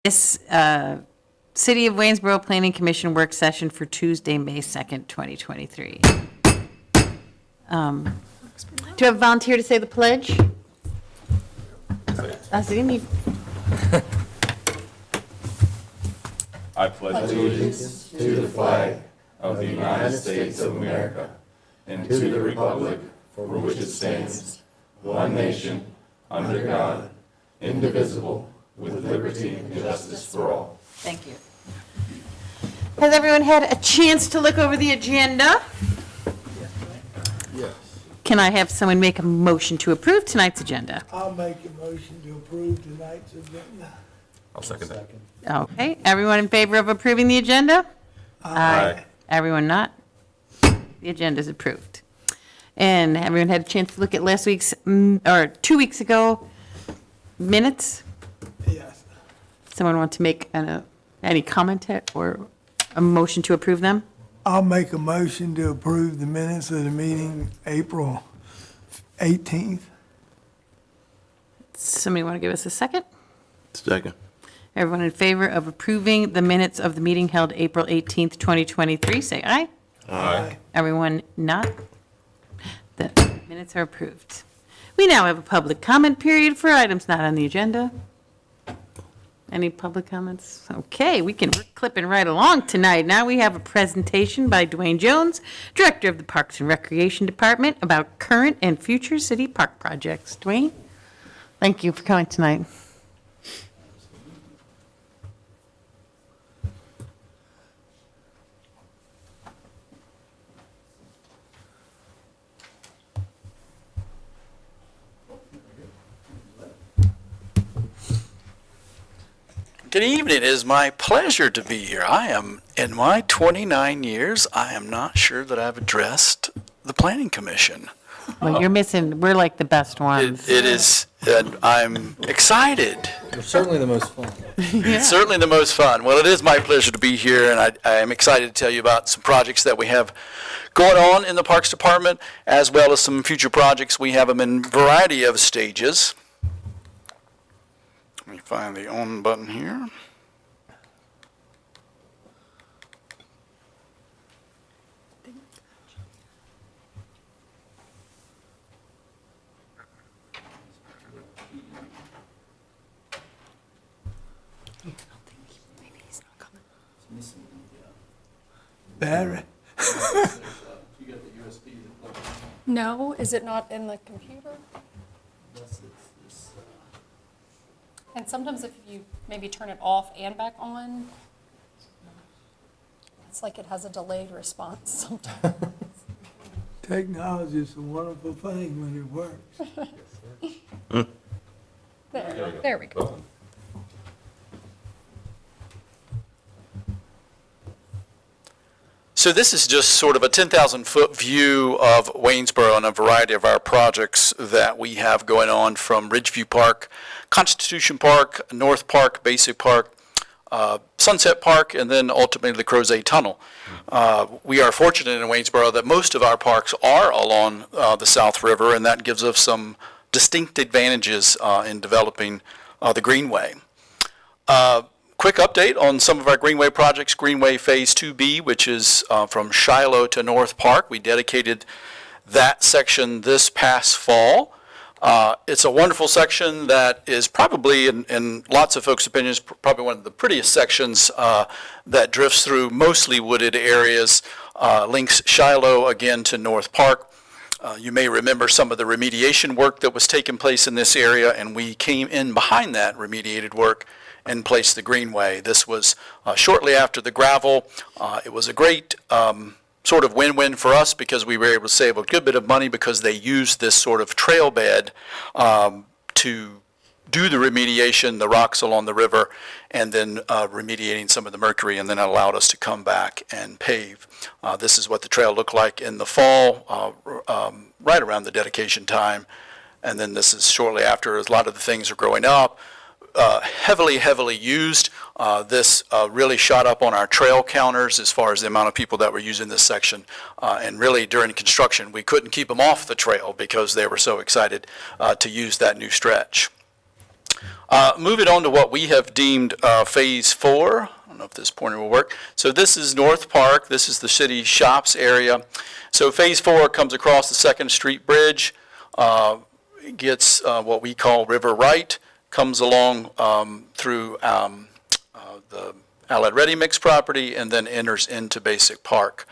This City of Waynesboro Planning Commission work session for Tuesday, May 2nd, 2023. Do you have a volunteer to say the pledge? I pledge allegiance to the flag of the United States of America and to the republic for which it stands, one nation, under God, indivisible, with liberty and justice for all. Thank you. Has everyone had a chance to look over the agenda? Yes. Can I have someone make a motion to approve tonight's agenda? I'll make a motion to approve tonight's agenda. I'll second that. Okay, everyone in favor of approving the agenda? Aye. Everyone not? The agenda is approved. And everyone had a chance to look at last week's, or 2 weeks ago, minutes? Yes. Someone want to make any comment or a motion to approve them? I'll make a motion to approve the minutes of the meeting April 18th. Somebody want to give us a second? Second. Everyone in favor of approving the minutes of the meeting held April 18th, 2023, say aye. Aye. Everyone not? The minutes are approved. We now have a public comment period for items not on the agenda. Any public comments? Okay, we're clipping right along tonight. Now we have a presentation by Dwayne Jones, Director of the Parks and Recreation Department, about current and future city park projects. Dwayne, thank you for coming tonight. Good evening. It is my pleasure to be here. In my 29 years, I am not sure that I've addressed the Planning Commission. Well, you're missing, we're like the best ones. It is, and I'm excited. You're certainly the most fun. It's certainly the most fun. Well, it is my pleasure to be here, and I am excited to tell you about some projects that we have going on in the Parks Department, as well as some future projects. We have them in a variety of stages. Let me find the on button here. Barry? No, is it not in the computer? And sometimes if you maybe turn it off and back on, it's like it has a delayed response sometimes. Technology is a wonderful thing when it works. There we go. So this is just sort of a 10,000-foot view of Waynesboro and a variety of our projects that we have going on, from Ridgeview Park, Constitution Park, North Park, Basic Park, Sunset Park, and then ultimately the Crozet Tunnel. We are fortunate in Waynesboro that most of our parks are along the South River, and that gives us some distinct advantages in developing the Greenway. Quick update on some of our Greenway projects. Greenway Phase 2B, which is from Shiloh to North Park. We dedicated that section this past fall. It's a wonderful section that is probably, in lots of folks' opinions, probably one of the prettiest sections that drifts through mostly wooded areas, links Shiloh again to North Park. You may remember some of the remediation work that was taking place in this area, and we came in behind that remediated work and placed the Greenway. This was shortly after the gravel. It was a great sort of win-win for us because we were able to save a good bit of money because they used this sort of trail bed to do the remediation, the rocks along the river, and then remediating some of the mercury, and then it allowed us to come back and pave. This is what the trail looked like in the fall, right around the dedication time. And then this is shortly after a lot of the things are growing up. Heavily used. This really shot up on our trail counters as far as the amount of people that were using this section. And really during construction, we couldn't keep them off the trail because they were so excited to use that new stretch. Moving on to what we have deemed Phase 4. I don't know if this pointer will work. So this is North Park. This is the city shops area. So Phase 4 comes across the 2nd Street Bridge, gets what we call River Right, comes along through the Allied Ready Mix property, and then enters into Basic Park.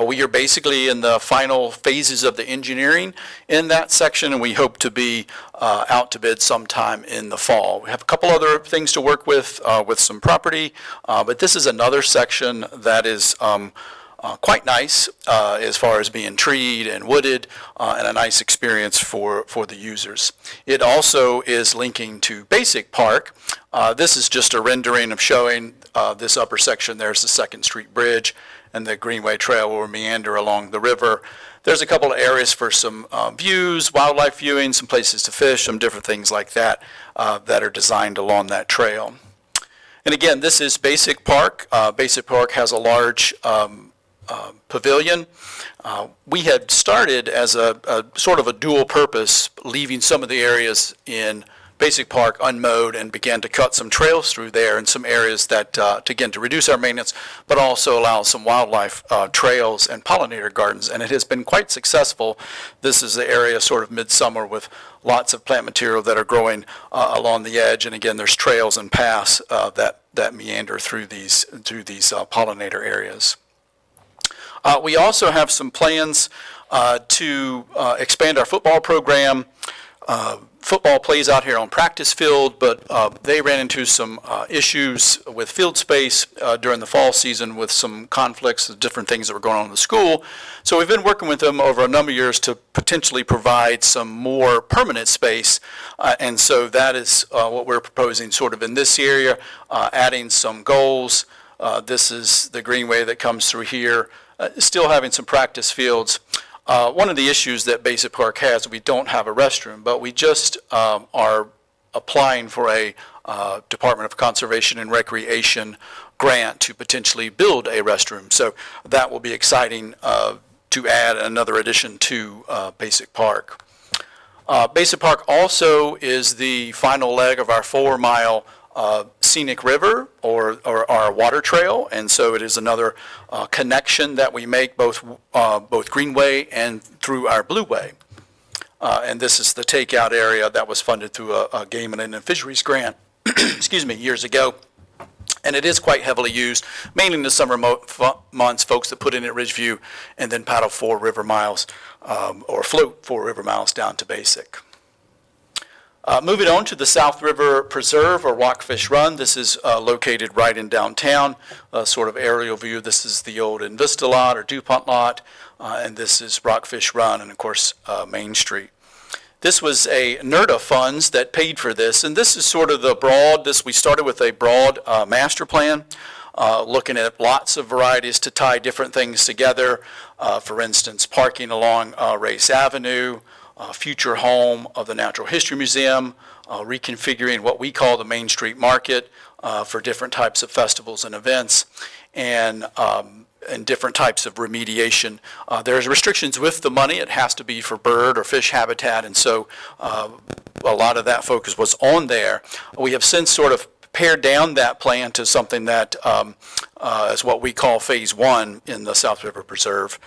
We are basically in the final phases of the engineering in that section, and we hope to be out to bid sometime in the fall. We have a couple other things to work with some property, but this is another section that is quite nice as far as being treed and wooded, and a nice experience for the users. It also is linking to Basic Park. This is just a rendering of showing this upper section. There's the 2nd Street Bridge, and the Greenway Trail will meander along the river. There's a couple of areas for some views, wildlife viewing, some places to fish, some different things like that that are designed along that trail. And again, this is Basic Park. Basic Park has a large pavilion. We had started as a sort of a dual purpose, leaving some of the areas in Basic Park unmowed, and began to cut some trails through there in some areas that, to reduce our maintenance, but also allow some wildlife trails and pollinator gardens, and it has been quite successful. This is the area sort of midsummer with lots of plant material that are growing along the edge, and again, there's trails and paths that meander through these pollinator areas. We also have some plans to expand our football program. Football plays out here on practice field, but they ran into some issues with field space during the fall season with some conflicts, different things that were going on in the school. So we've been working with them over a number of years to potentially provide some more permanent space. And so that is what we're proposing sort of in this area, adding some goals. This is the greenway that comes through here, still having some practice fields. One of the issues that Basic Park has, we don't have a restroom, but we just are applying for a Department of Conservation and Recreation grant to potentially build a restroom. So that will be exciting to add another addition to Basic Park. Basic Park also is the final leg of our 4-mile scenic river or our water trail, and so it is another connection that we make both Greenway and through our Blueway. And this is the takeout area that was funded through a Game and Fisheries grant, excuse me, years ago. And it is quite heavily used, mainly in the summer months, folks that put in at Ridgeview and then paddle 4 river miles or float 4 river miles down to Basic. Moving on to the South River Preserve or Rockfish Run. This is located right in downtown, sort of aerial view. This is the old Invista lot or DuPont lot, and this is Rockfish Run and, of course, Main Street. This was a NERDA funds that paid for this, and this is sort of the broad, we started with a broad master plan, looking at lots of varieties to tie different things together. For instance, parking along Race Avenue, future home of the Natural History Museum, reconfiguring what we call the Main Street Market for different types of festivals and events, and different types of remediation. There's restrictions with the money. It has to be for bird or fish habitat, and so a lot of that focus was on there. We have since sort of pared down that plan to something that is what we call Phase 1 in the South River Preserve.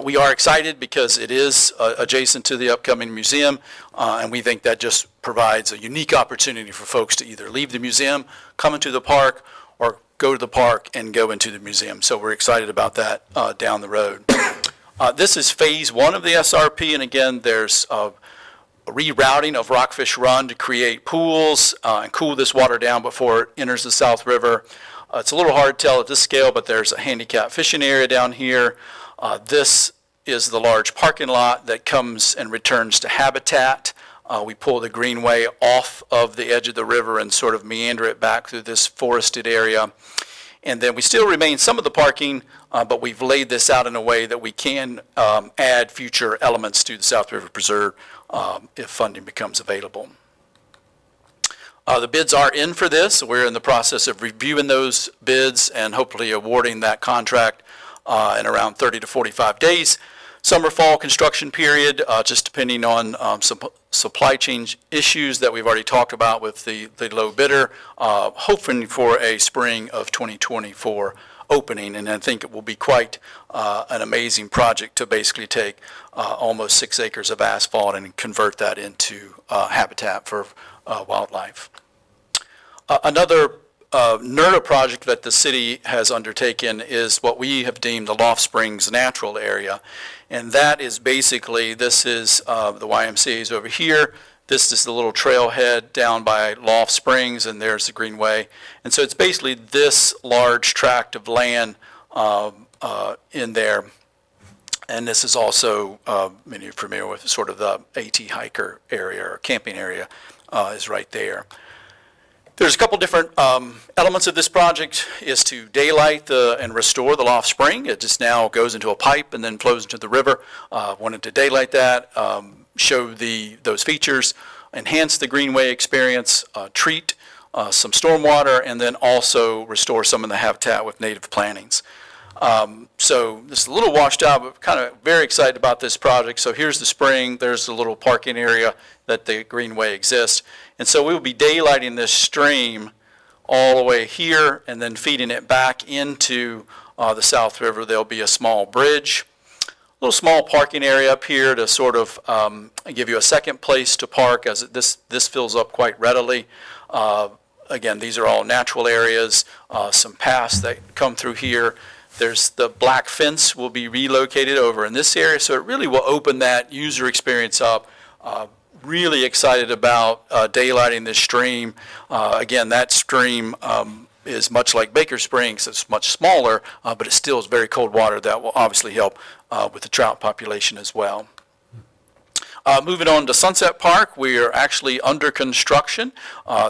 We are excited because it is adjacent to the upcoming museum, and we think that just provides a unique opportunity for folks to either leave the museum, come into the park, or go to the park and go into the museum. So we're excited about that down the road. This is Phase 1 of the SRP, and again, there's rerouting of Rockfish Run to create pools and cool this water down before it enters the South River. It's a little hard to tell at this scale, but there's a handicap fishing area down here. This is the large parking lot that comes and returns to habitat. We pull the greenway off of the edge of the river and sort of meander it back through this forested area. And then we still remain some of the parking, but we've laid this out in a way that we can add future elements to the South River Preserve if funding becomes available. The bids are in for this. We're in the process of reviewing those bids and hopefully awarding that contract in around 30 to 45 days. summer, fall construction period, just depending on some supply chain issues that we've already talked about with the low bidder, hoping for a spring of 2024 opening. And I think it will be quite an amazing project to basically take almost 6 acres of asphalt and convert that into habitat for wildlife. Another NERDA project that the city has undertaken is what we have deemed the Loft Springs Natural Area. And that is basically, this is the YMCA's over here. This is the little trailhead down by Loft Springs, and there's the Greenway. And so it's basically this large tract of land in there. And this is also, many are familiar with sort of the AT hiker area or camping area is right there. There's a couple different elements of this project is to daylight and restore the Loft Spring. It just now goes into a pipe and then flows into the river. Wanted to daylight that, show those features, enhance the greenway experience, treat some stormwater, and then also restore some of the habitat with native plantings. So this is a little washed out, but kind of very excited about this project. So here's the spring, there's the little parking area that the greenway exists. And so we will be daylighting this stream all the way here and then feeding it back into the South River. There'll be a small bridge, a little small parking area up here to sort of give you a second place to park as this fills up quite readily. Again, these are all natural areas, some paths that come through here. There's the black fence will be relocated over in this area, so it really will open that user experience up. Really excited about daylighting this stream. Again, that stream is much like Baker Springs. It's much smaller, but it still is very cold water that will obviously help with the trout population as well. Moving on to Sunset Park, we are actually under construction.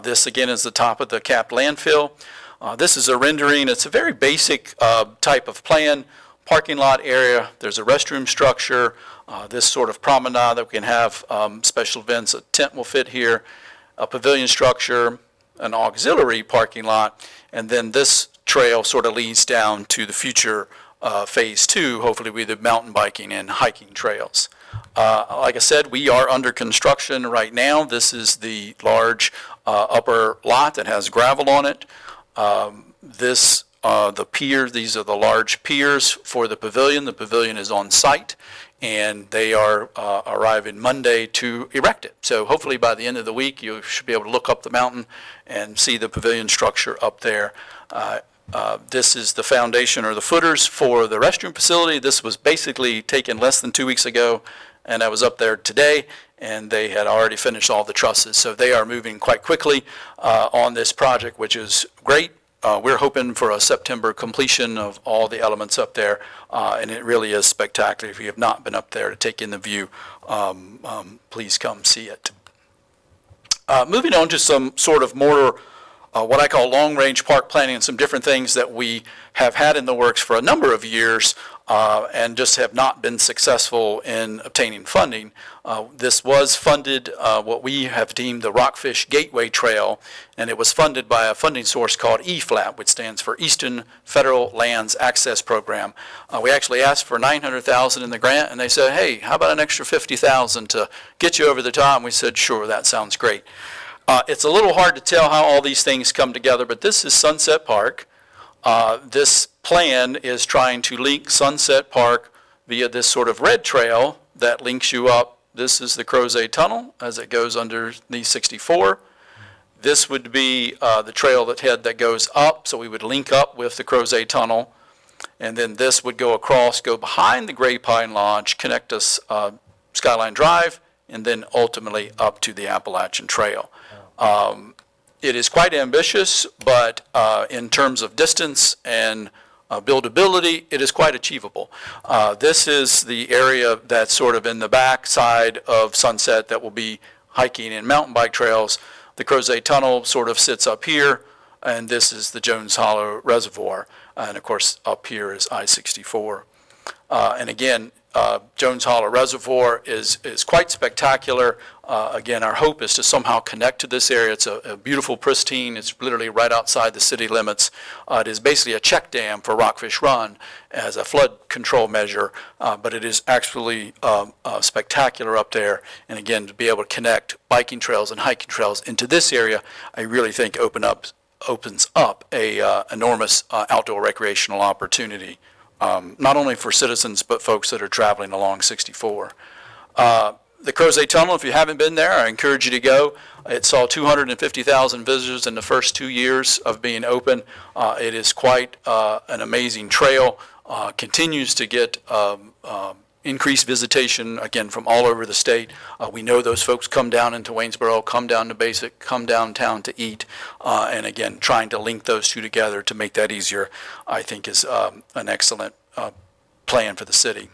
This again is the top of the capped landfill. This is a rendering. It's a very basic type of plan. Parking lot area, there's a restroom structure, this sort of promenade that we can have special events, a tent will fit here, a pavilion structure, an auxiliary parking lot, and then this trail sort of leads down to the future phase 2, hopefully with the mountain biking and hiking trails. Like I said, we are under construction right now. This is the large upper lot that has gravel on it. The pier, these are the large piers for the pavilion. The pavilion is on site, and they are arriving Monday to erect it. So hopefully by the end of the week, you should be able to look up the mountain and see the pavilion structure up there. This is the foundation or the footers for the restroom facility. This was basically taken less than 2 weeks ago, and I was up there today, and they had already finished all the trusses. So they are moving quite quickly on this project, which is great. We're hoping for a September completion of all the elements up there, and it really is spectacular. If you have not been up there to take in the view, please come see it. Moving on to some sort of more what I call long-range park planning and some different things that we have had in the works for a number of years and just have not been successful in obtaining funding. This was funded, what we have deemed the Rockfish Gateway Trail, and it was funded by a funding source called EFLAP, which stands for Eastern Federal Lands Access Program. We actually asked for $900,000 in the grant, and they said, hey, how about an extra $50,000 to get you over the top? And we said, sure, that sounds great. It's a little hard to tell how all these things come together, but this is Sunset Park. This plan is trying to link Sunset Park via this sort of red trail that links you up. This is the Crozet Tunnel as it goes underneath 64. This would be the trail that goes up, so we would link up with the Crozet Tunnel. And then this would go across, go behind the Gray Pine Lodge, connect us Skyline Drive, and then ultimately up to the Appalachian Trail. It is quite ambitious, but in terms of distance and buildability, it is quite achievable. This is the area that's sort of in the back side of Sunset that will be hiking and mountain bike trails. The Crozet Tunnel sort of sits up here, and this is the Jones Hollow Reservoir. And of course, up here is I-64. And again, Jones Hollow Reservoir is quite spectacular. Again, our hope is to somehow connect to this area. It's a beautiful, pristine. It's literally right outside the city limits. It is basically a check dam for Rockfish Run as a flood control measure, but it is actually spectacular up there. And again, to be able to connect biking trails and hiking trails into this area, I really think opens up a enormous outdoor recreational opportunity, not only for citizens, but folks that are traveling along 64. The Crozet Tunnel, if you haven't been there, I encourage you to go. It saw 250,000 visitors in the first 2 years of being open. It is quite an amazing trail, continues to get increased visitation, again, from all over the state. We know those folks come down into Waynesboro, come down to Basic, come downtown to eat, and again, trying to link those two together to make that easier, I think is an excellent plan for the city.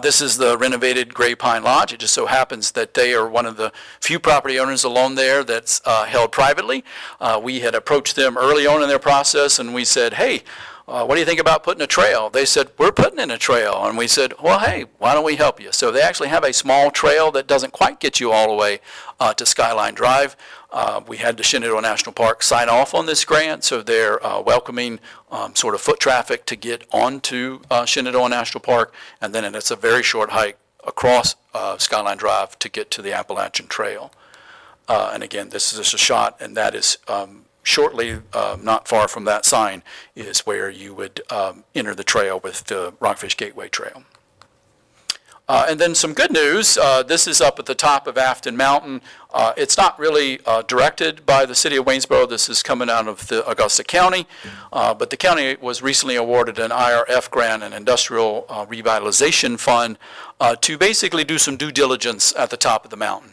This is the renovated Gray Pine Lodge. It just so happens that they are one of the few property owners along there that's held privately. We had approached them early on in their process, and we said, hey, what do you think about putting a trail? They said, we're putting in a trail. And we said, well, hey, why don't we help you? So they actually have a small trail that doesn't quite get you all the way to Skyline Drive. We had the Shenandoah National Park sign off on this grant, so they're welcoming sort of foot traffic to get onto Shenandoah National Park, and then it's a very short hike across Skyline Drive to get to the Appalachian Trail. And again, this is just a shot, and that is shortly, not far from that sign, is where you would enter the trail with the Rockfish Gateway Trail. And then some good news, this is up at the top of Afton Mountain. It's not really directed by the city of Waynesboro. This is coming out of the Augusta County, but the county was recently awarded an IRF grant, an Industrial Revitalization Fund, to basically do some due diligence at the top of the mountain.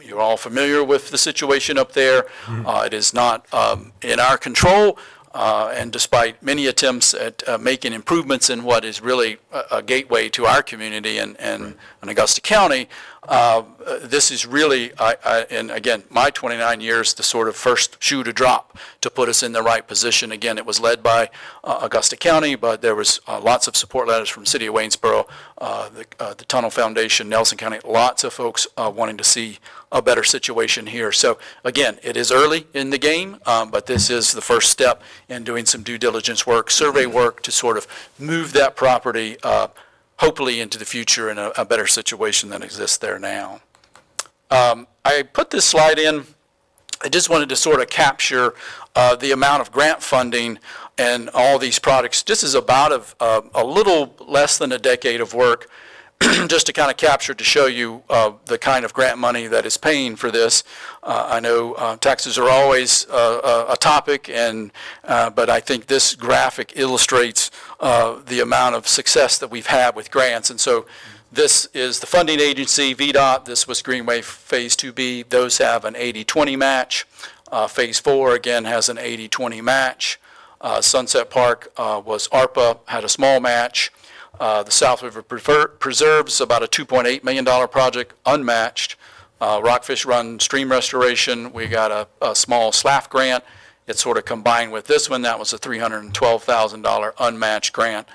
You're all familiar with the situation up there. It is not in our control. And despite many attempts at making improvements in what is really a gateway to our community and Augusta County, this is really, and again, my 29 years, the sort of first shoe to drop to put us in the right position. Again, it was led by Augusta County, but there was lots of support letters from City of Waynesboro, the Tunnel Foundation, Nelson County, lots of folks wanting to see a better situation here. So again, it is early in the game, but this is the first step in doing some due diligence work, survey work to sort of move that property hopefully into the future in a better situation than exists there now. I put this slide in. I just wanted to sort of capture the amount of grant funding and all these products. This is about a little less than a decade of work, just to kind of capture, to show you the kind of grant money that is paying for this. I know taxes are always a topic, but I think this graphic illustrates the amount of success that we've had with grants. And so this is the funding agency, VDOT. This was Greenway Phase 2B. Those have an 80-20 match. Phase 4, again, has an 80-20 match. Sunset Park was ARPA, had a small match. The South River Preserves, about a $2.8 million project, unmatched. Rockfish Run stream restoration, we got a small SLAF grant. It's sort of combined with this one. That was a $312,000 unmatched grant.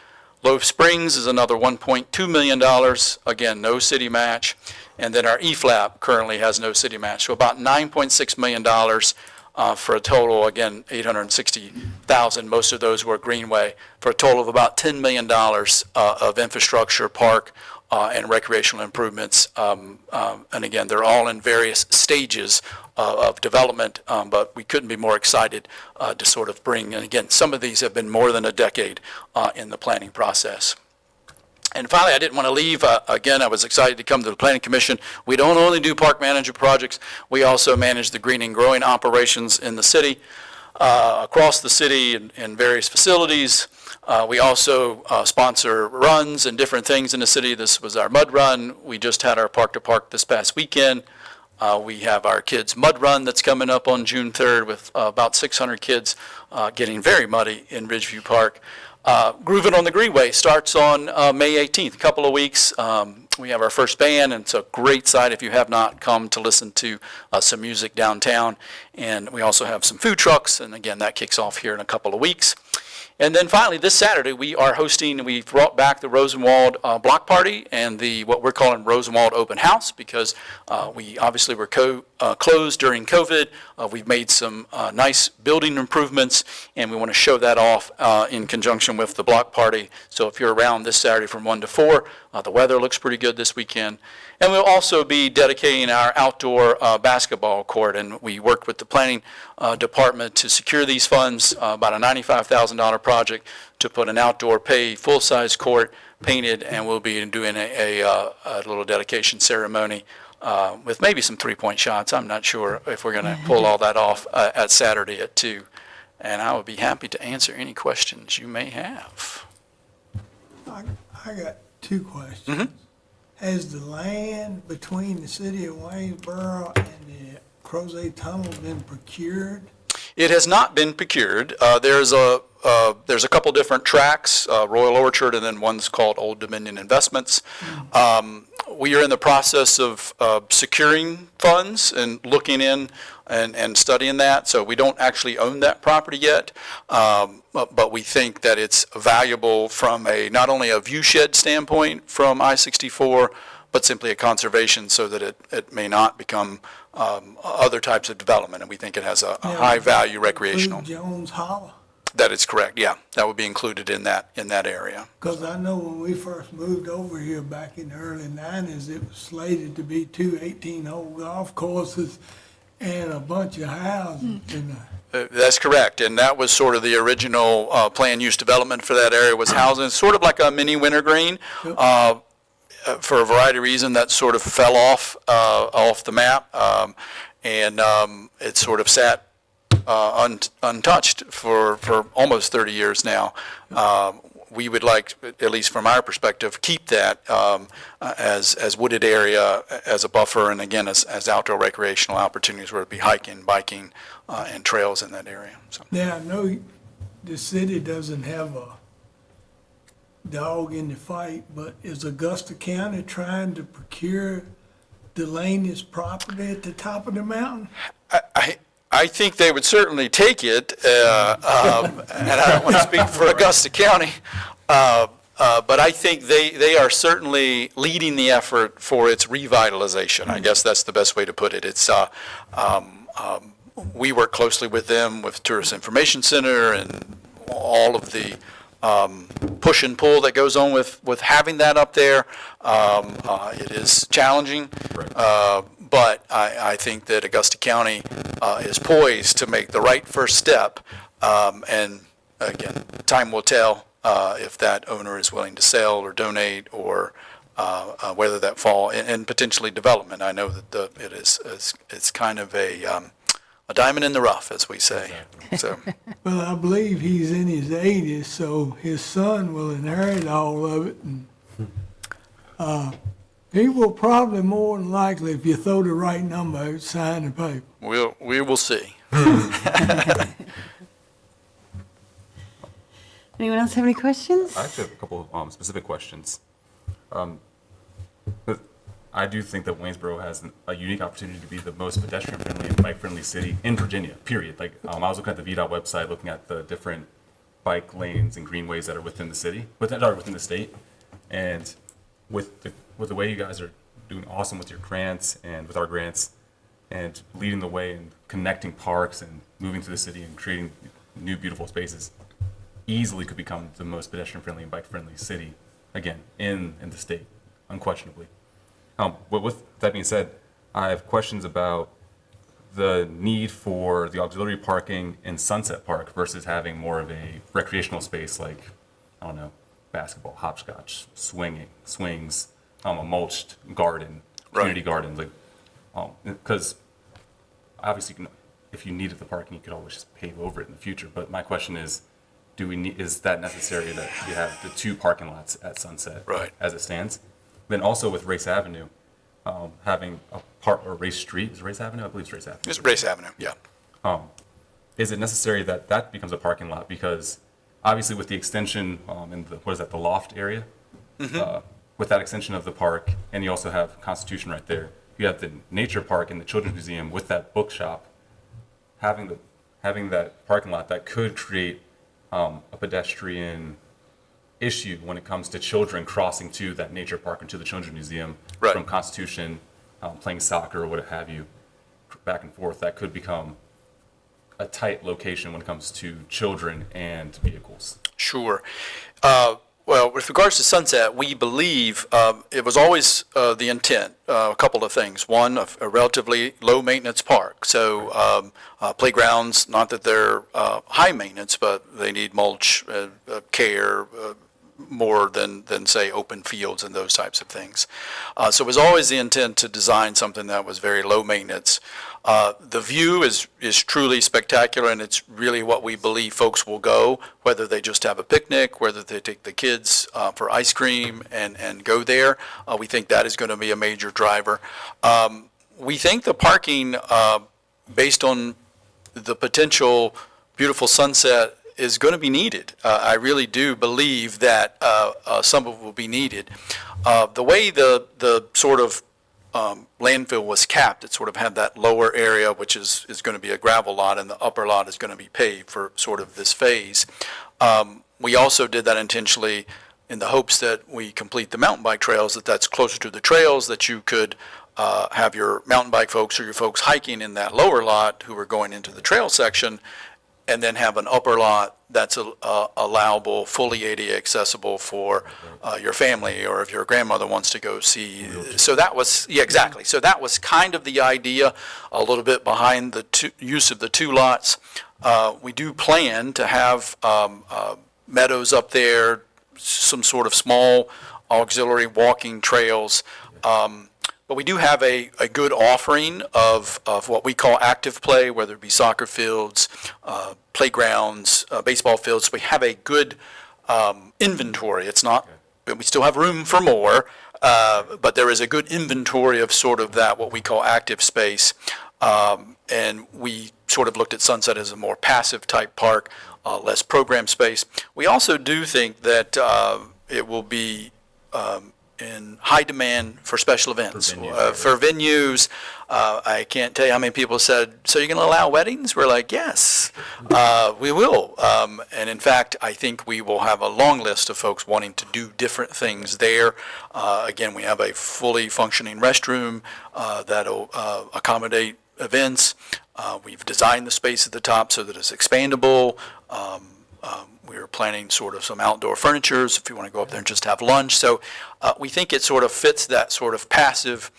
Loaf Springs is another $1.2 million. Again, no city match. And then our EFLAP currently has no city match. So about $9.6 million for a total, again, $860,000. Most of those were Greenway, for a total of about $10 million of infrastructure, park, and recreational improvements. And again, they're all in various stages of development, but we couldn't be more excited to sort of bring, and again, some of these have been more than a decade in the planning process. And finally, I didn't want to leave. Again, I was excited to come to the Planning Commission. We don't only do park manager projects, we also manage the green and growing operations in the city, across the city in various facilities. We also sponsor runs and different things in the city. This was our mud run. We just had our Park to Park this past weekend. We have our kids' mud run that's coming up on June 3rd with about 600 kids getting very muddy in Ridgeview Park. Groovin' on the Greenway starts on May 18th, a couple of weeks. We have our first band, and it's a great site if you have not come to listen to some music downtown. And we also have some food trucks, and again, that kicks off here in a couple of weeks. And then finally, this Saturday, we brought back the Rosenwald Block Party and what we're calling Rosenwald Open House, because we obviously were closed during COVID. We've made some nice building improvements, and we want to show that off in conjunction with the block party. So if you're around this Saturday from 1 to 4, the weather looks pretty good this weekend. And we'll also be dedicating our outdoor basketball court, and we worked with the planning department to secure these funds, about a $95,000 project to put an outdoor full-size court painted, and we'll be doing a little dedication ceremony with maybe some three-point shots. I'm not sure if we're going to pull all that off at Saturday at 2. And I would be happy to answer any questions you may have. I got two questions. Has the land between the city of Waynesboro and the Crozet Tunnel been procured? It has not been procured. There's a couple different tracks, Royal Orchard, and then one's called Old Dominion Investments. We are in the process of securing funds and looking in and studying that. So we don't actually own that property yet, but we think that it's valuable from not only a view shed standpoint from I-64, but simply a conservation so that it may not become other types of development. And we think it has a high-value recreational. Jones Hollow? That is correct, yeah. That would be included in that area. Because I know when we first moved over here back in the early 90s, it was slated to be 2 18-hole golf courses and a bunch of houses. That's correct, and that was sort of the original planned use development for that area, was housing, sort of like a mini wintergreen. For a variety of reasons, that sort of fell off the map, and it sort of sat untouched for almost 30 years now. We would like, at least from our perspective, keep that as wooded area, as a buffer, and again, as outdoor recreational opportunities where it'd be hiking, biking, and trails in that area. So. Now, I know the city doesn't have a dog in the fight, but is Augusta County trying to procure Delaney's property at the top of the mountain? I think they would certainly take it, and I don't want to speak for Augusta County, but I think they are certainly leading the effort for its revitalization. I guess that's the best way to put it. It's we work closely with them, with Tourist Information Center, and all of the push and pull that goes on with having that up there. It is challenging. Right. But I think that Augusta County is poised to make the right first step. And again, time will tell if that owner is willing to sell or donate, or whether that fall in potentially development. I know that it's kind of a diamond in the rough, as we say. So. Well, I believe he's in his 80s, so his son will inherit all of it. And he will probably, more than likely, if you throw the right number out, sign the paper. We will see. Anyone else have any questions? I actually have a couple of specific questions. But I do think that Waynesboro has a unique opportunity to be the most pedestrian-friendly and bike-friendly city in Virginia, period. Like, I was looking at the VDOT website, looking at the different bike lanes and greenways that are within the city, within the state. And with the way you guys are doing awesome with your grants and with our grants, and leading the way and connecting parks and moving through the city and creating new beautiful spaces, easily could become the most pedestrian-friendly and bike-friendly city, again, in the state, unquestionably. With that being said, I have questions about the need for the auxiliary parking in Sunset Park versus having more of a recreational space like, I don't know, basketball, hopscotch, swings, a mulched garden, community gardens, like, because obviously, if you needed the parking, you could always just pave over it in the future. But my question is, is that necessary that you have the 2 parking lots at Sunset as it stands? Then also with Race Avenue, having or Race Street, is it Race Avenue? I believe it's Race Avenue. It's Race Avenue, yeah. Is it necessary that becomes a parking lot? Because obviously with the extension in the loft area, with that extension of the park, and you also have Constitution right there. You have the nature park and the Children's Museum with that bookshop. Having that parking lot that could create a pedestrian issue when it comes to children crossing to that nature park and to the Children's Museum Right. from Constitution, playing soccer or what have you, back and forth. That could become a tight location when it comes to children and vehicles. Sure. Well, with regards to Sunset, we believe it was always the intent, a couple of things. One, a relatively low-maintenance park. So playgrounds, not that they're high maintenance, but they need mulch, care, more than, say, open fields and those types of things. So it was always the intent to design something that was very low maintenance. The view is truly spectacular, and it's really what we believe folks will go, whether they just have a picnic, whether they take the kids for ice cream and go there. We think that is going to be a major driver. We think the parking, based on the potential beautiful sunset, is going to be needed. I really do believe that some of it will be needed. The way the sort of landfill was capped, it sort of had that lower area, which is going to be a gravel lot, and the upper lot is going to be paved for sort of this phase. We also did that intentionally in the hopes that we complete the mountain bike trails, that's closer to the trails, that you could have your mountain bike folks or your folks hiking in that lower lot who are going into the trail section, and then have an upper lot that's allowable, fully ADA accessible for your family, or if your grandmother wants to go see. So that was, yeah, exactly. So that was kind of the idea, a little bit behind the use of the two lots. We do plan to have meadows up there, some sort of small auxiliary walking trails. But we do have a good offering of what we call active play, whether it be soccer fields, playgrounds, baseball fields. We have a good inventory. It's not, we still have room for more, but there is a good inventory of sort of that, what we call active space. And we sort of looked at Sunset as a more passive type park, less program space. We also do think that it will be in high demand for special events, for venues. I can't tell you how many people said, so you're going to allow weddings? We're like, yes, we will. And in fact, I think we will have a long list of folks wanting to do different things there. Again, we have a fully functioning restroom that'll accommodate events. We've designed the space at the top so that it's expandable. We're planning sort of some outdoor furnitures if you want to go up there and just have lunch. So we think it sort of fits that sort of passive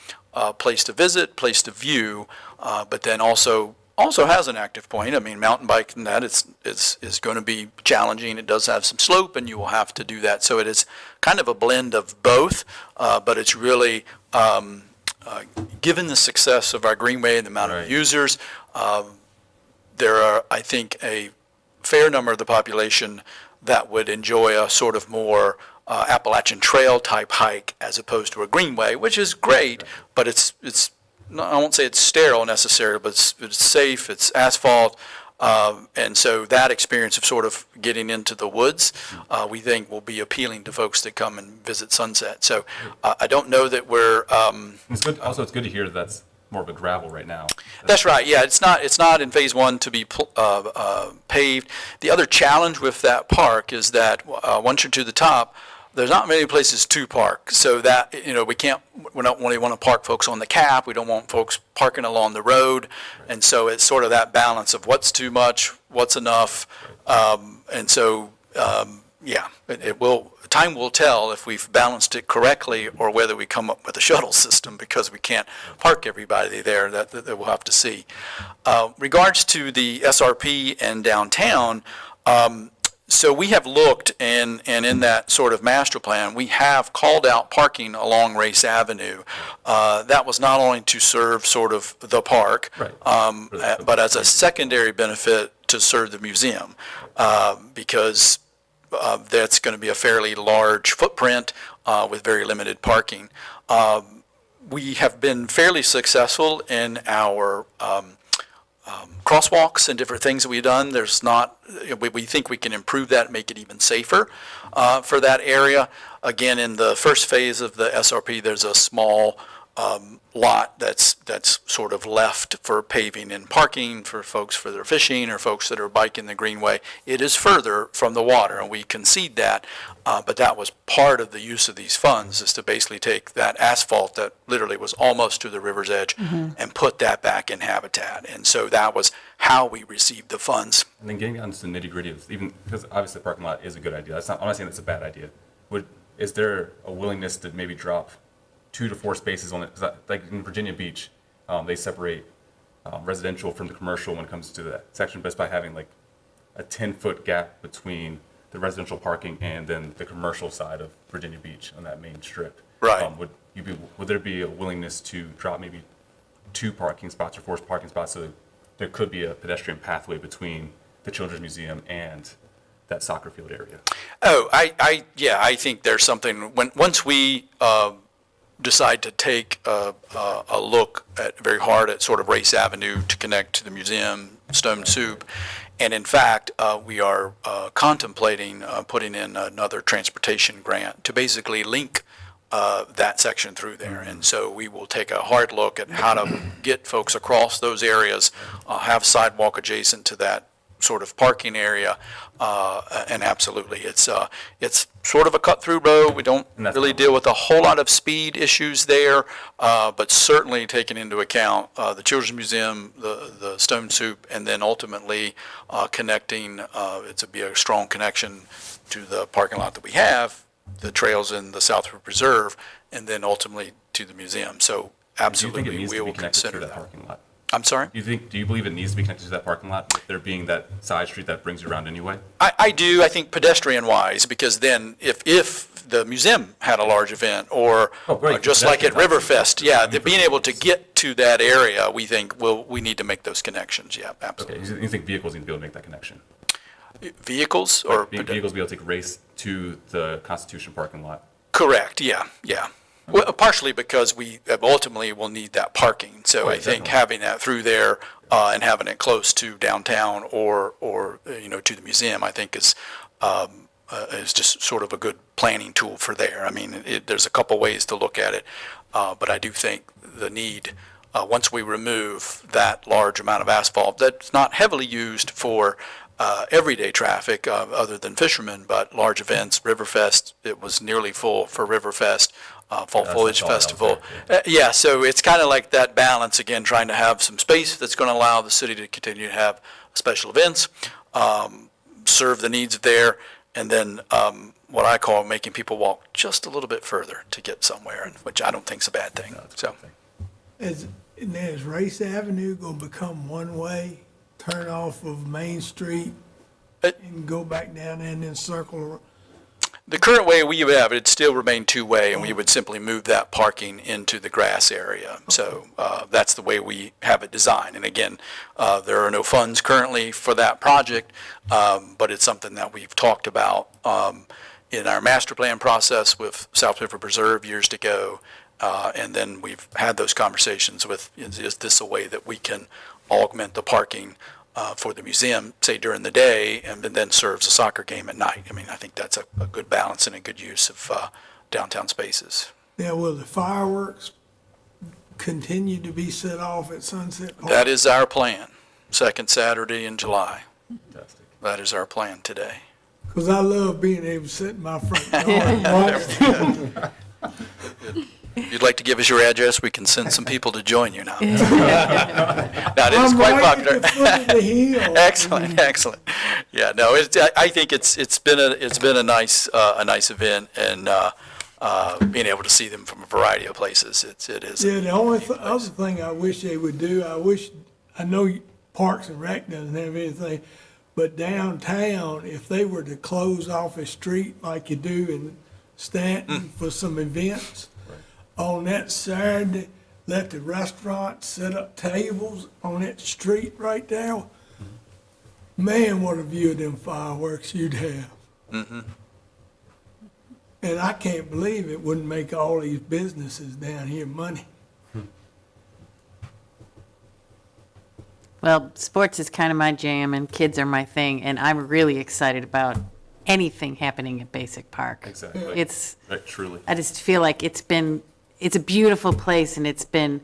place to visit, place to view, but then also has an active point. I mean, mountain biking, that is going to be challenging. It does have some slope, and you will have to do that. So it is kind of a blend of both, but it's really, given the success of our Greenway and the amount of users, there are, I think, a fair number of the population that would enjoy a sort of more Appalachian Trail type hike as opposed to a Greenway, which is great, but it's I won't say it's sterile necessarily, but it's safe, it's asphalt, and so that experience of sort of getting into the woods, we think will be appealing to folks that come and visit Sunset. So I don't know that we're. It's good. Also, it's good to hear that's more of a gravel right now. That's right. Yeah, it's not in phase one to be paved. The other challenge with that park is that once you're to the top, there's not many places to park. So that, we don't really want to park folks on the cap. We don't want folks parking along the road. And so it's sort of that balance of what's too much, what's enough. And so, yeah, time will tell if we've balanced it correctly or whether we come up with a shuttle system because we can't park everybody there. That we'll have to see. Regards to the SRP and downtown, so we have looked, and in that sort of master plan, we have called out parking along Race Avenue. That was not only to serve sort of the park, but as a secondary benefit to serve the museum, because that's going to be a fairly large footprint with very limited parking. We have been fairly successful in our crosswalks and different things that we've done. There's not, we think we can improve that, make it even safer for that area. Again, in the first phase of the SRP, there's a small lot that's sort of left for paving and parking for folks for their fishing or folks that are biking the greenway. It is further from the water, and we concede that, but that was part of the use of these funds, is to basically take that asphalt that literally was almost to the river's edge and put that back in habitat. And so that was how we received the funds. And then getting down to the nitty gritty of even, because obviously the parking lot is a good idea. I'm not saying it's a bad idea. Is there a willingness to maybe drop 2 to 4 spaces on it? 'Cause like in Virginia Beach, they separate residential from the commercial when it comes to that section, just by having like a 10-foot gap between the residential parking and then the commercial side of Virginia Beach on that main strip. Right. Would there be a willingness to drop maybe 2 parking spots or 4 parking spots so that there could be a pedestrian pathway between the Children's Museum and that soccer field area? Oh, I think there's something, once we decide to take a look very hard at sort of Race Avenue to connect to the museum, Stone Soup, and in fact, we are contemplating putting in another transportation grant to basically link that section through there. And so we will take a hard look at how to get folks across those areas, have sidewalk adjacent to that sort of parking area, and absolutely, it's sort of a cut-through road. We don't really deal with a whole lot of speed issues there, but certainly taking into account the Children's Museum, the Stone Soup, and then ultimately connecting, it's be a strong connection to the parking lot that we have, the trails in the South River Preserve, and then ultimately to the museum. So absolutely, we will consider that. Parking lot? I'm sorry? Do you believe it needs to be connected to that parking lot, with there being that side street that brings you around anyway? I do, I think pedestrian-wise, because then if the museum had a large event, or just like at Riverfest, being able to get to that area, we think we need to make those connections, yeah, absolutely. Okay, you think vehicles need to be able to make that connection? Vehicles or? Vehicles be able to take race to the Constitution parking lot? Correct, yeah. Well, partially because we ultimately will need that parking. So I think having that through there and having it close to downtown or to the museum, I think is just sort of a good planning tool for there. I mean, there's a couple ways to look at it, but I do think the need, once we remove that large amount of asphalt that's not heavily used for everyday traffic other than fishermen, but large events, Riverfest, it was nearly full for Riverfest. Fall Foliage Festival. So it's kind of like that balance, again, trying to have some space that's going to allow the city to continue to have special events, serve the needs there, and then what I call making people walk just a little bit further to get somewhere, which I don't think is a bad thing. Is Race Avenue gonna become one-way, turn off of Main Street and go back down and then circle around? The current way we have it, it'd still remain two-way, and we would simply move that parking into the grass area. So that's the way we have it designed. And again, there are no funds currently for that project, but it's something that we've talked about in our master plan process with South River Preserve years ago. And then we've had those conversations with, is this a way that we can augment the parking for the museum, say during the day, and then serves a soccer game at night. I mean, I think that's a good balance and a good use of downtown spaces. Now, will the fireworks continue to be set off at Sunset Park? That is our plan, second Saturday in July. Fantastic. That is our plan today. Because I love being able to sit in my front yard and watch. If you'd like to give us your address, we can send some people to join you now. Now, it is quite popular. I'm right at the foot of the hill. Excellent. Yeah, no, I think it's been a nice event, and being able to see them from a variety of places, it is. Yeah, the only other thing I wish they would do, I know Parks and Rec doesn't have anything, but downtown, if they were to close off a street like you do in Stanton for some events, on that Saturday, let the restaurant set up tables on that street right there. Man, what a view of them fireworks you'd have. And I can't believe it wouldn't make all these businesses down here money. Well, sports is kind of my jam, and kids are my thing, and I'm really excited about anything happening at Basic Park. Exactly. It's, Right, truly. I just feel like it's a beautiful place, and it's been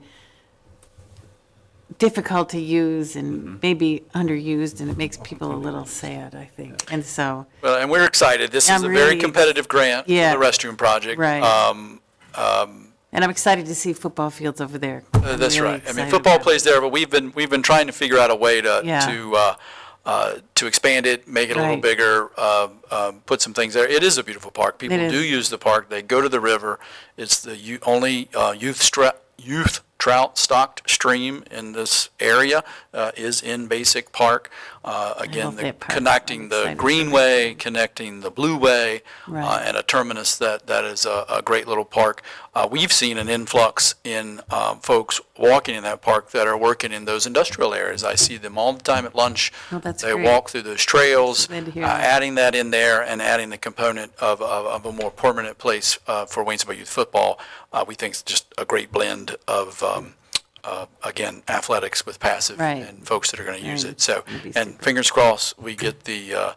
difficult to use and maybe underused, and it makes people a little sad, I think. And so, Well, and we're excited. This is I'm a very really- competitive grant for Yeah. the restroom project. Right. And I'm excited to see football fields over there. I'm That's really right. I mean, excited football about it. plays there, but we've been trying to figure out a way Yeah. to expand it, make it a little Right. bigger, put some things there. It is a beautiful park. People It is. do use the park. They go to the river. It's the only youth trout stocked stream in this area is in Basic Park. Again, love that park. connecting I'm the excited for Greenway, connecting the Blueway, Right. and a terminus that is a great little park. We've seen an influx in folks walking in that park that are working in those industrial areas. I see them all the time at lunch. Well, that's They great. walk through those trails, Glad to hear that. adding that in there and adding the component of a more permanent place for Waynesboro youth football. We think it's just a great blend of, again, athletics with passive Right. and folks that are going to use Right. it. So, It'd be and super. fingers crossed, we get the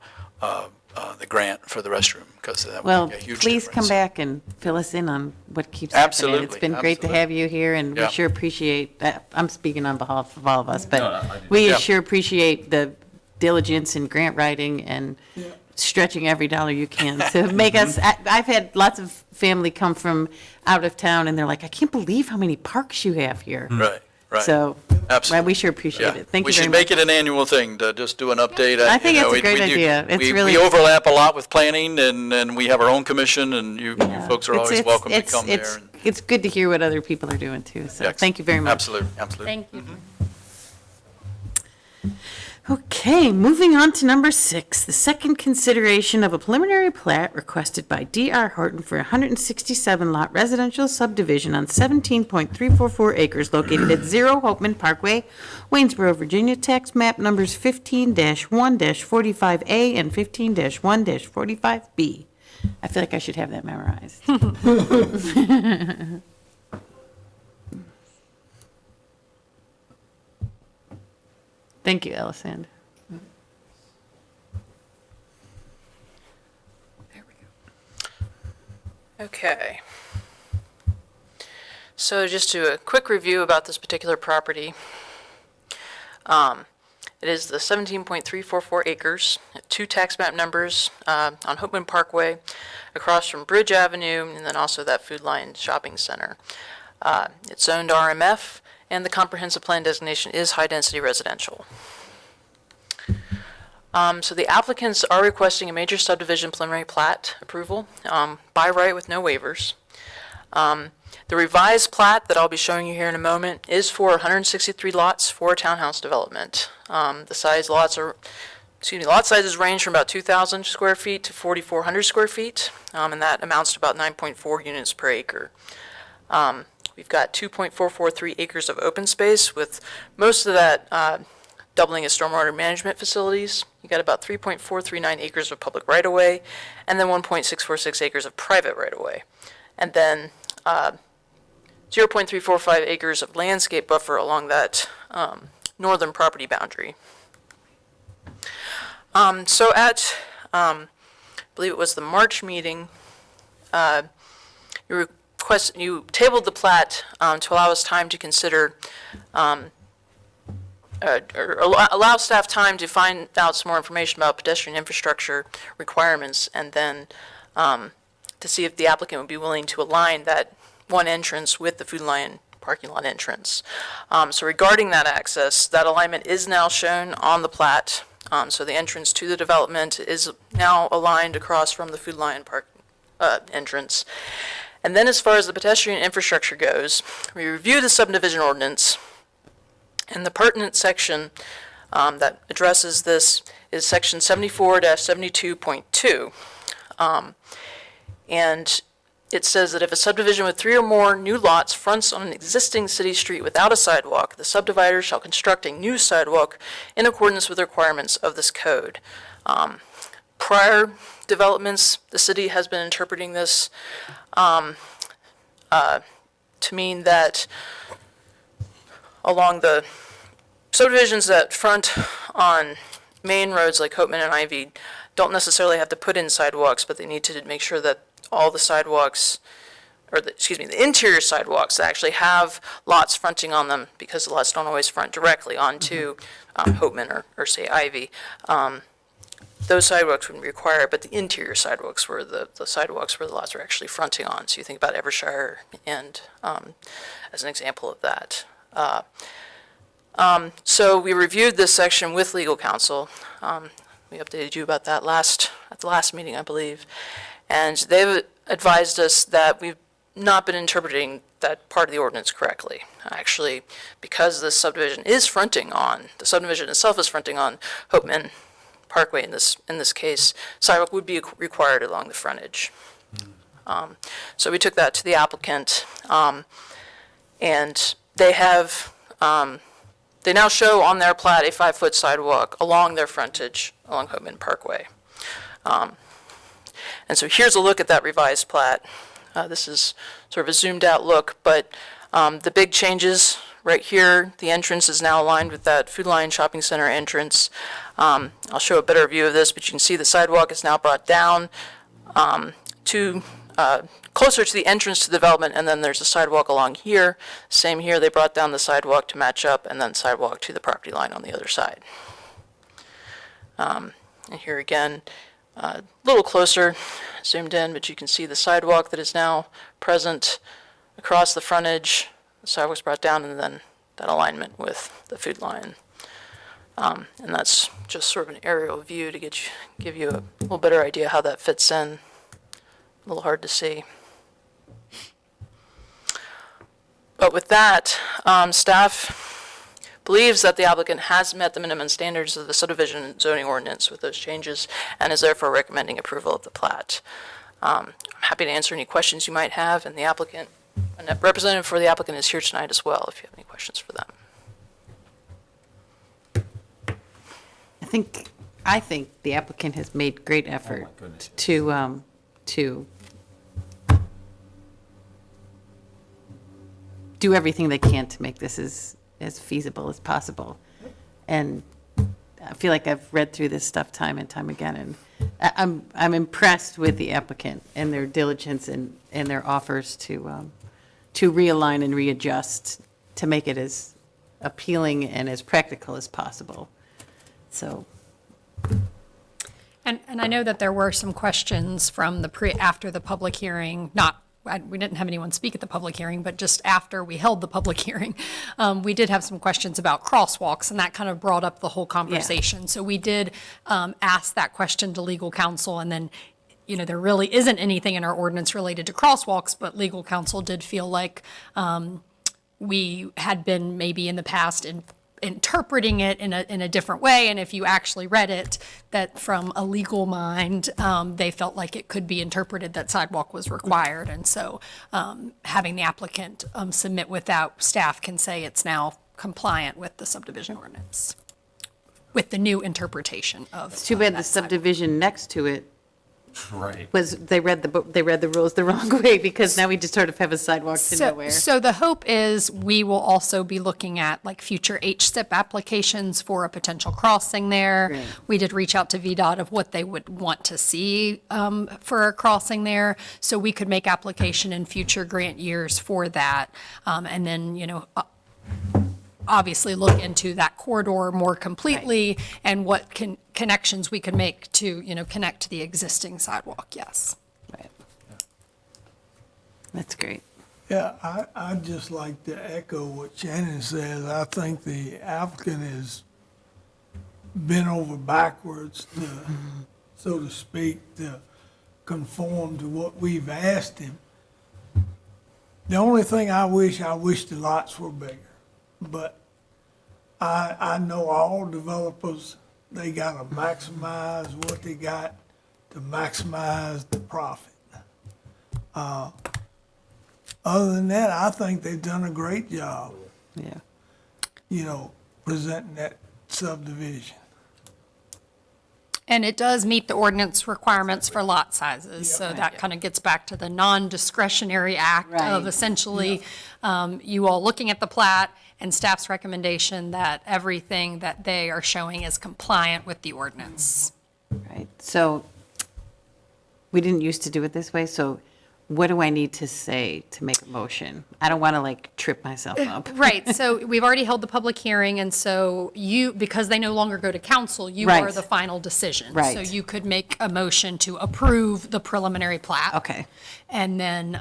grant for the restroom, because that Well, would make a huge please difference. come back and fill us in on what keeps happening. Absolutely, It's been great to absolutely. have you here, and we Yeah. sure appreciate that. I'm speaking on behalf of all of us, No, no, but I do. we Yeah. sure appreciate the diligence in grant writing and stretching every dollar you can to make us, I've had lots of family come from out of town, and they're like, I can't believe how many parks you have here. Right, right. So, Absolutely. right, we sure appreciate Yeah. it. Thank We you very should much. make it an annual thing to just do an update. I think You know, it's a great we do- idea. It's we- really- We overlap a lot with planning, and we have our own commission, and you Yeah. folks are It's- always it's- welcome to it's- come there. it's- and- It's good to hear what other people are doing, too, so Yes. thank you very much. Absolutely, absolutely. Thank you. Okay, moving on to number 6, the second consideration of a preliminary plat requested by D.R. Horton for a 167-lot residential subdivision on 17.344 acres located at 0 Hopeman Parkway, Waynesboro, Virginia, tax map numbers 15-1-45A and 15-1-45B. I feel like I should have that memorized. Thank you, Elisand. Okay. So just do a quick review about this particular property. It is the 17.344 acres, 2 tax map numbers on Hopeman Parkway, across from Bridge Avenue, and then also that Food Lion Shopping Center. It's zoned RMF, and the comprehensive plan designation is high-density residential. So the applicants are requesting a major subdivision preliminary plat approval by right with no waivers. The revised plat that I'll be showing you here in a moment is for 163 lots for a townhouse development. The lot sizes range from about 2,000 square feet to 4,400 square feet, and that amounts to about 9.4 units per acre. We've got 2.443 acres of open space, with most of that doubling as stormwater management facilities. You got about 3.439 acres of public right-of-way, and then 1.646 acres of private right-of-way. And then 0.345 acres of landscape buffer along that northern property boundary. So at, I believe it was the March meeting, you tabled the plat to allow us time to consider or allow staff time to find out some more information about pedestrian infrastructure requirements, and then to see if the applicant would be willing to align that one entrance with the Food Lion parking lot entrance. So regarding that access, that alignment is now shown on the plat. So the entrance to the development is now aligned across from the Food Lion park entrance. And then as far as the pedestrian infrastructure goes, we reviewed the subdivision ordinance, and the pertinent section that addresses this is section 74-72.2. And it says that if a subdivision with 3 or more new lots fronts on an existing city street without a sidewalk, the subdivider shall construct a new sidewalk in accordance with the requirements of this code. Prior developments, the city has been interpreting this to mean that along the Subdivisions that front on main roads like Hopeman and Ivy don't necessarily have to put in sidewalks, but they need to make sure that all the sidewalks, the interior sidewalks that actually have lots fronting on them, because the lots don't always front directly onto Hopeman or say Ivy. Those sidewalks wouldn't be required, but the interior sidewalks were the sidewalks where the lots are actually fronting on. So you think about Evershire and as an example of that. So we reviewed this section with legal counsel. We updated you about that at the last meeting, I believe. And they've advised us that we've not been interpreting that part of the ordinance correctly. Actually, because the subdivision itself is fronting on Hopeman Parkway in this case, sidewalk would be required along the frontage. So we took that to the applicant, and they have, they now show on their plat a 5-foot sidewalk along their frontage along Hopeman Parkway. And so here's a look at that revised plat. This is sort of a zoomed out look, but the big changes right here, the entrance is now aligned with that Food Lion Shopping Center entrance. I'll show a better view of this, but you can see the sidewalk is now brought down to closer to the entrance to the development, and then there's a sidewalk along here. Same here, they brought down the sidewalk to match up, and then sidewalk to the property line on the other side. And here again, a little closer, zoomed in, but you can see the sidewalk that is now present across the frontage. The sidewalk's brought down, and then that alignment with the Food Lion. And that's just sort of an aerial view to give you a little better idea how that fits in. A little hard to see. But with that, staff believes that the applicant has met the minimum standards of the subdivision zoning ordinance with those changes and is therefore recommending approval of the plat. I'm happy to answer any questions you might have, and the applicant, a representative for the applicant is here tonight as well if you have any questions for them. I think the applicant has made great effort to do everything they can to make this as feasible as possible. And I feel like I've read through this stuff time and time again, and I'm impressed with the applicant and their diligence and their offers to realign and readjust to make it as appealing and as practical as possible. So. And I know that there were some questions from after the public hearing, we didn't have anyone speak at the public hearing, but just after we held the public hearing, we did have some questions about crosswalks, and that kind of brought up the whole conversation. So we did ask that question to legal counsel, and then, there really isn't anything in our ordinance related to crosswalks, but legal counsel did feel like we had been maybe in the past interpreting it in a different way, and if you actually read it, that from a legal mind, they felt like it could be interpreted that sidewalk was required, and so having the applicant submit without, staff can say it's now compliant with the subdivision ordinance, with the new interpretation of. It's too bad the subdivision next to it Right. they read the rules the wrong way, because now we just sort of have a sidewalk to nowhere. So the hope is we will also be looking at like future HSIP applications for a potential crossing there. Great. We did reach out to VDOT of what they would want to see for a crossing there. So we could make application in future grant years for that. And then, obviously look into that corridor more completely and what connections we could make to, connect to the existing sidewalk, yes. Right. That's great. Yeah, I'd just like to echo what Shannon says. I think the applicant has bent over backwards to, so to speak, to conform to what we've asked him. The only thing I wish the lots were bigger. But I know all developers, they gotta maximize what they got to maximize the profit. Other than that, I think they've done a great job, Yeah. presenting that subdivision. And it does meet the ordinance requirements for lot sizes, so that kind of gets back to the non-discretionary act of Right. essentially you all looking at the plat and staff's recommendation that everything that they are showing is compliant with the ordinance. Right, so we didn't used to do it this way, so what do I need to say to make a motion? I don't want to like trip myself up. Right, so we've already held the public hearing, and so you, because they no longer go to council, you Right. are the final decision. Right. So you could make a motion to approve the preliminary plat. Okay. And then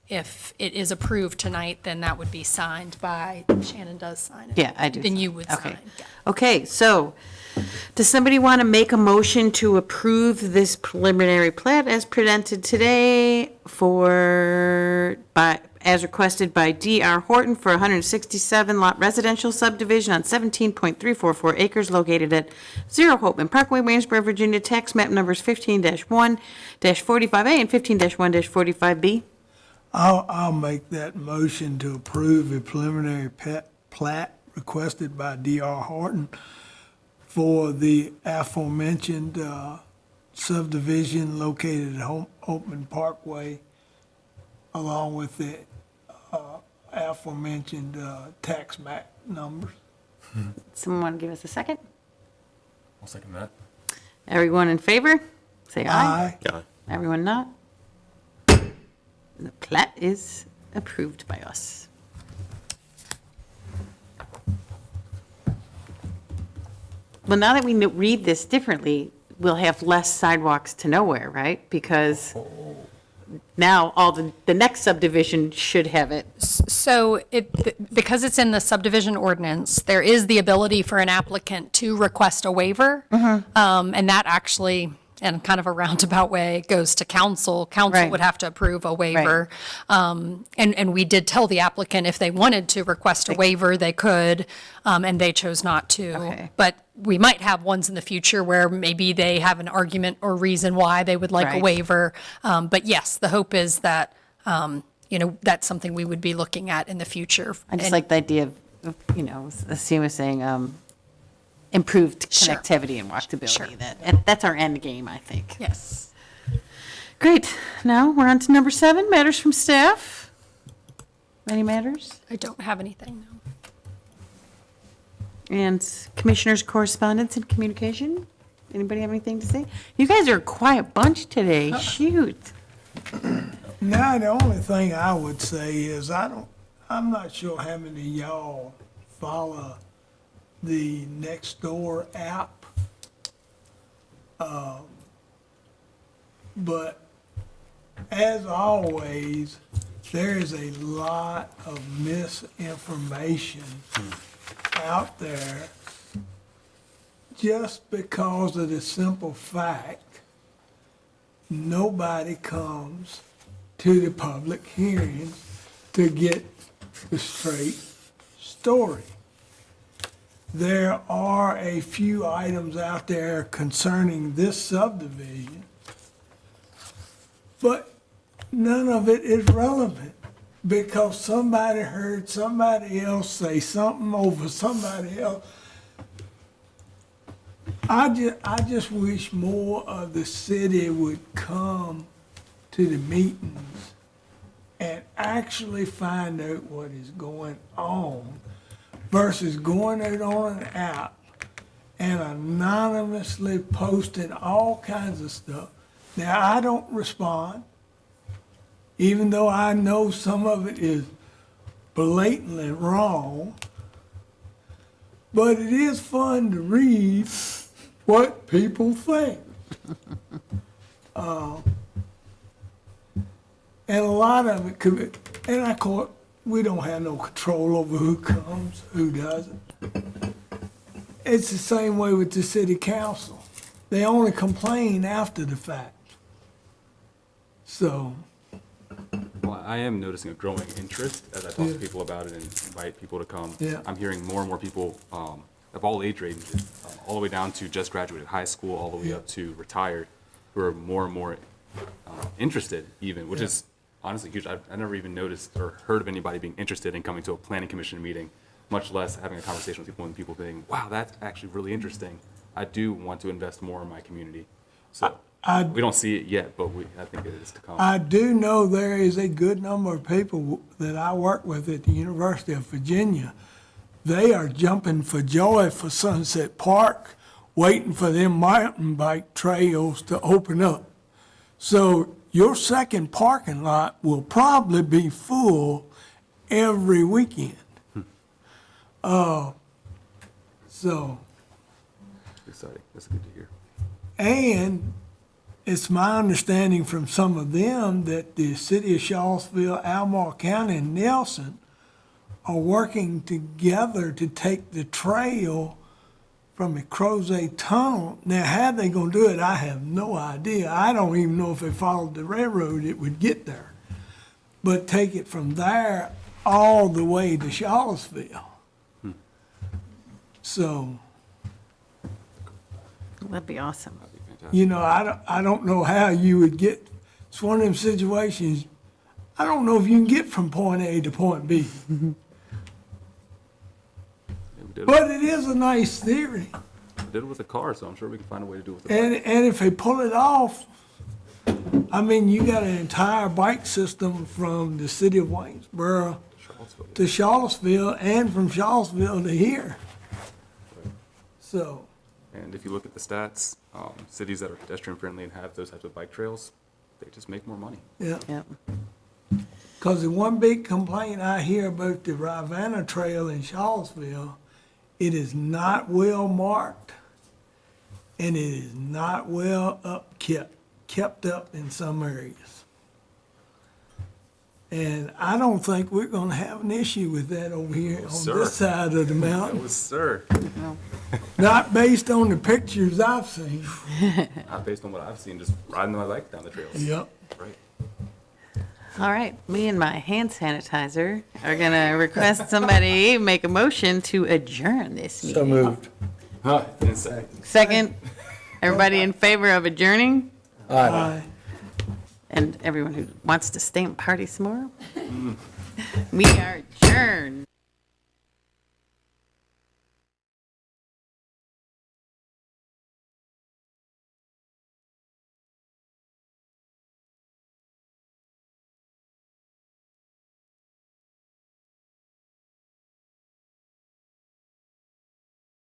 if it is approved tonight, then that would be signed by, Shannon does sign it. Yeah, I do. Then you would Okay. sign. yeah. Okay, so does somebody want to make a motion to approve this preliminary plat as presented today as requested by D.R. Horton for 167 lot residential subdivision on 17.344 acres located at 0 Hopeman Parkway, Waynesboro, Virginia, tax map numbers 15-1-45A and 15-1-45B? I'll make that motion to approve a preliminary plat requested by D.R. Horton for the aforementioned subdivision located at Hopeman Parkway, along with the aforementioned tax map numbers. Someone want to give us a second? I'll second that. Everyone in favor? Say aye. Aye. Everyone not? The plat is approved by us. Well, now that we read this differently, we'll have less sidewalks to nowhere, right? Because now all the next subdivision should have it. So because it's in the subdivision ordinance, there is the ability for an applicant to request a waiver. And that actually, in kind of a roundabout way, goes to council. Council Right. would have to approve a waiver. And we did tell the applicant if they wanted to request a waiver, they could, and they chose not to. Okay. But we might have ones in the future where maybe they have an argument or reason why they would like a Right. waiver. But yes, the hope is that, that's something we would be looking at in the future. I just And- like the idea of, as Sue was saying, improved Sure. connectivity and walkability. That's our end game, I think. Yes. Great. Now, we're on to number 7, matters from staff. Any matters? I don't have anything, no. And commissioners' correspondence and communication? Anybody have anything to say? You guys are a quiet bunch today. Shoot. Now, the only thing I would say is I'm not sure how many of y'all follow the Nextdoor app. But as always, there is a lot of misinformation out there just because of the simple fact nobody comes to the public hearings to get the straight story. There are a few items out there concerning this subdivision, but none of it is relevant because somebody heard somebody else say something over somebody else. I just wish more of the city would come to the meetings and actually find out what is going on versus going out on an app and anonymously posting all kinds of stuff. Now, I don't respond, even though I know some of it is blatantly wrong, but it is fun to read what people think. And a lot of it could be, and of course, we don't have no control over who comes, who doesn't. It's the same way with the city council. They only complain after the fact. So, Well, I am noticing a growing interest as I talk to people about it and invite people to come. Yeah. I'm hearing more and more people of all age ranges, all the way down to just graduated high school, all the way up to retired, who are more and more interested even, which is honestly huge. I never even noticed or heard of anybody being interested in coming to a planning commission meeting, much less having a conversation with people and people thinking, wow, that's actually really interesting. I do want to invest more in my community. So I- we don't see it yet, but I think it is to come. I do know there is a good number of people that I work with at the University of Virginia. They are jumping for joy for Sunset Park, waiting for them mountain bike trails to open up. So your second parking lot will probably be full every weekend. So, Exciting. That's good to hear. and it's my understanding from some of them that the city of Charlottesville, Albemarle County, and Nelson are working together to take the trail from the Crozet Tunnel. Now, how they gonna do it, I have no idea. I don't even know if they followed the railroad, it would get there. But take it from there all the way to Charlottesville. So, That'd be awesome. That'd be fantastic. you know, I don't know how you would get, it's one of them situations, I don't know if you can get from point A to point B. Yeah, we did, But it is a nice theory. we did it with a car, so I'm sure we can find a way to do it with a bike. And if they pull it off, I mean, you got an entire bike system from the city of Waynesboro Charlottesville. to Charlottesville and from Charlottesville to here. So, And if you look at the stats, cities that are pedestrian friendly and have those types of bike trails, they just make more money. yeah, Yep. because the one big complaint I hear about the Rivanna Trail in Charlottesville, it is not well marked and it is not well kept up in some areas. And I don't think we're gonna have an issue with that over here on sir. this side of the mountain, Oh, sir. not based on the pictures I've seen. Not based on what I've seen, just riding my bike down the trails. Yep. Right. All right, me and my hand sanitizer are gonna request somebody make a motion to adjourn this meeting. So moved. In a second. Second, everybody in favor of adjourning? Aye. And everyone who wants to stay and party some more? We are adjourned.